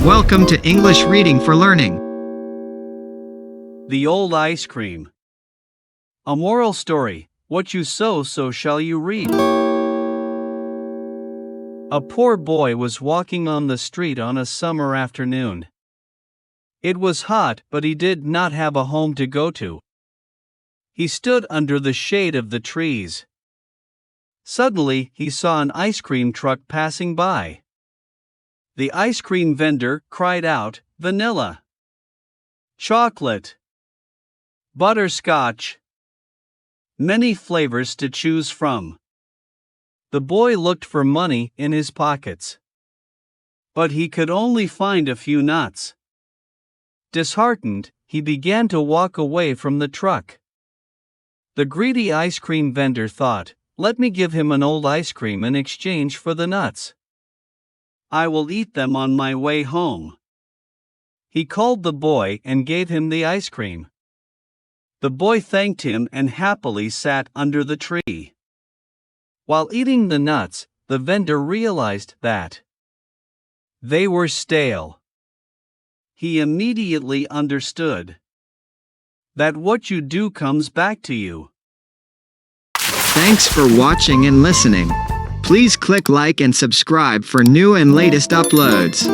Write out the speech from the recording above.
Welcome to English Reading for Learning. The Old Ice Cream. A moral story: what you sow, so shall you reap. A poor boy was walking on the street on a summer afternoon. It was hot, but he did not have a home to go to. He stood under the shade of the trees. Suddenly, he saw an ice cream truck passing by. The ice cream vendor cried out, "Vanilla, chocolate, butterscotch." Many flavors to choose from. The boy looked for money in his pockets, but he could only find a few nuts. Disheartened, he began to walk away from the truck. The greedy ice cream vendor thought, "Let me give him an old ice cream in exchange for the nuts. I will eat them on my way home." He called the boy and gave him the ice cream. The boy thanked him and happily sat under the tree. While eating the nuts, the vendor realized that they were stale. He immediately understood that what you do comes back to you. Thanks for watching and listening. Please click like and subscribe for new and latest uploads.